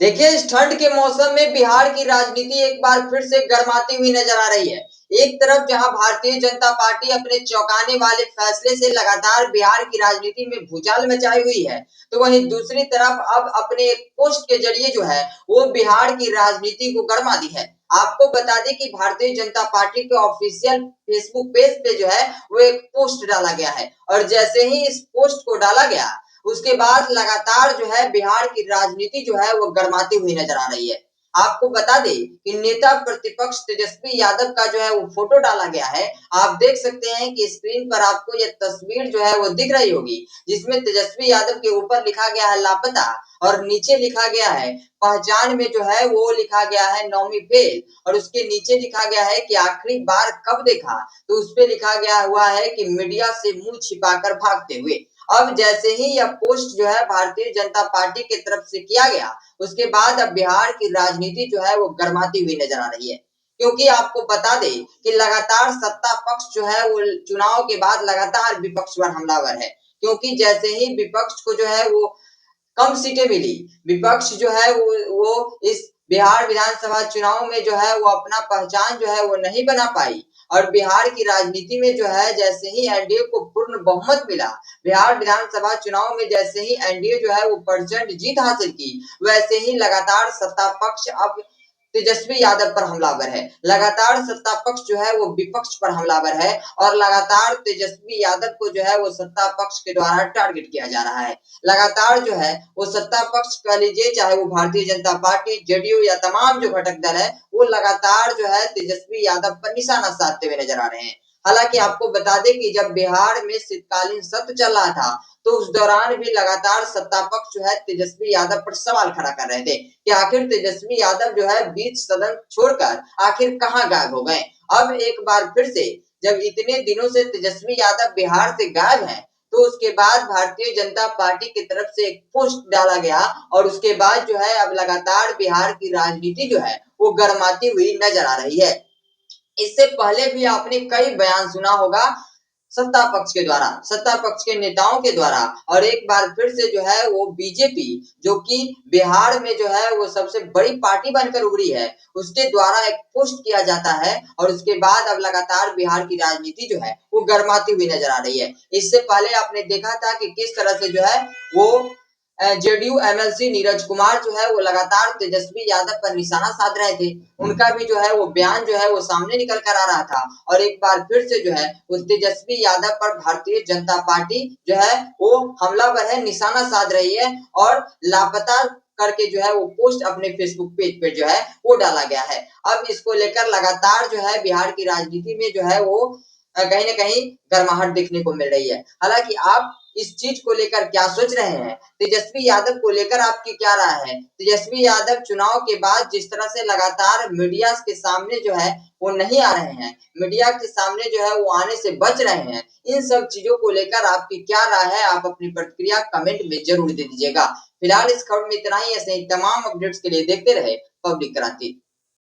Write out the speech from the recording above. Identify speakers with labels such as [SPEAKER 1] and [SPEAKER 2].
[SPEAKER 1] देखिए, इस ठंड के मौसम में बिहार की राजनीति एक बार फिर से गर्माती हुई नजर आ रही है। एक तरफ जहां भारतीय जनता पार्टी अपने चौंकाने वाले फैसले से लगातार बिहार की राजनीति में भूचाल मचाई हुई है, तो वहीं दूसरी तरफ अब अपने एक पोस्ट के जरिए जो है वो बिहार की राजनीति को गरमा दी है। आपको बता दें कि भारतीय जनता पार्टी के ऑफिशियल फेसबुक पेज पे जो है वो एक पोस्ट डाला गया है और जैसे ही इस पोस्ट को डाला गया उसके बाद लगातार जो है बिहार की राजनीति जो है वो गर्माती हुई नजर आ रही है। आपको बता दें कि नेता प्रतिपक्ष तेजस्वी यादव का जो है वो फोटो डाला गया है। आप देख सकते हैं कि स्क्रीन पर आपको ये तस्वीर जो है वो दिख रही होगी, जिसमें तेजस्वी यादव के ऊपर लिखा गया है लापता और नीचे लिखा गया है पहचान में जो है वो लिखा गया है नौमी फेल और उसके नीचे लिखा गया है कि आखिरी बार कब देखा, तो उस पे लिखा गया हुआ है कि मीडिया से मुंह छिपाकर भागते हुए। अब जैसे ही यह पोस्ट जो है भारतीय जनता पार्टी की तरफ से किया गया, उसके बाद अब बिहार की राजनीति जो है वो गर्माती हुई नजर आ रही है। क्योंकि आपको बता दें कि लगातार सत्ता पक्ष जो है वो चुनाव के बाद लगातार विपक्ष पर हमलावर है। क्योंकि जैसे ही विपक्ष को जो है वो कम सीटें मिली, विपक्ष जो है वो इस बिहार विधानसभा चुनाव में जो है वो अपना पहचान जो है वो नहीं बना पाई और बिहार की राजनीति में जो है जैसे ही एनडीए को पूर्ण बहुमत मिला, बिहार विधानसभा चुनाव में जैसे ही एनडीए जो है वो प्रचंड जीत हासिल की, वैसे ही लगातार सत्ता पक्ष अब तेजस्वी यादव पर हमलावर है। लगातार सत्ता पक्ष जो है वो विपक्ष पर हमलावर है और लगातार तेजस्वी यादव को जो है वो सत्ता पक्ष के द्वारा टारगेट किया जा रहा है। लगातार जो है वो सत्ता पक्ष कह लीजिए, चाहे वो भारतीय जनता पार्टी, जेडीयू या तमाम जो घटक दल है, वो लगातार जो है तेजस्वी यादव पर निशाना साधते हुए नजर आ रहे हैं। हालांकि आपको बता दें कि जब बिहार में शीतकालीन सत्र चल रहा था, तो उस दौरान भी लगातार सत्ता पक्ष जो है तेजस्वी यादव पर सवाल खड़ा कर रहे थे कि आखिर तेजस्वी यादव जो है बीच सदन छोड़कर आखिर कहां गायब हो गए। अब एक बार फिर से जब इतने दिनों से तेजस्वी यादव बिहार से गायब है, तो उसके बाद भारतीय जनता पार्टी की तरफ से एक पोस्ट डाला गया और उसके बाद जो है अब लगातार बिहार की राजनीति जो है वो गर्माती हुई नजर आ रही है। इससे पहले भी आपने कई बयान सुना होगा सत्ता पक्ष के द्वारा, सत्ता पक्ष के नेताओं के द्वारा, और एक बार फिर से जो है वो बीजेपी, जो कि बिहार में जो है वो सबसे बड़ी पार्टी बनकर उभरी है, उसके द्वारा एक पोस्ट किया जाता है और उसके बाद अब लगातार बिहार की राजनीति जो है वो गर्माती हुई नजर आ रही है। इससे पहले आपने देखा था कि किस तरह से जो है वो जेडीयू एमएलसी नीरज कुमार जो है वो लगातार तेजस्वी यादव पर निशाना साध रहे थे। उनका भी जो है वो बयान जो है वो सामने निकल कर आ रहा था और एक बार फिर से जो है वो तेजस्वी यादव पर भारतीय जनता पार्टी जो है वो हमलावर है, निशाना साध रही है और लापता करके जो है वो पोस्ट अपने फेसबुक पेज पे जो है वो डाला गया है। अब इसको लेकर लगातार जो है बिहार की राजनीति में जो है वो कहीं ना कहीं गर्माहट देखने को मिल रही है। हालांकि आप इस चीज को लेकर क्या सोच रहे हैं? तेजस्वी यादव को लेकर आपकी क्या राय है? तेजस्वी यादव चुनाव के बाद जिस तरह से लगातार मीडिया के सामने जो है वो नहीं आ रहे हैं, मीडिया के सामने जो है वो आने से बच रहे हैं, इन सब चीजों को लेकर आपकी क्या राय है? आप अपनी प्रतिक्रिया कमेंट में जरूर दे दीजिएगा। फिलहाल इस खबर में इतना ही। ऐसे ही तमाम अपडेट्स के लिए देखते रहे पब्लिक क्रांति।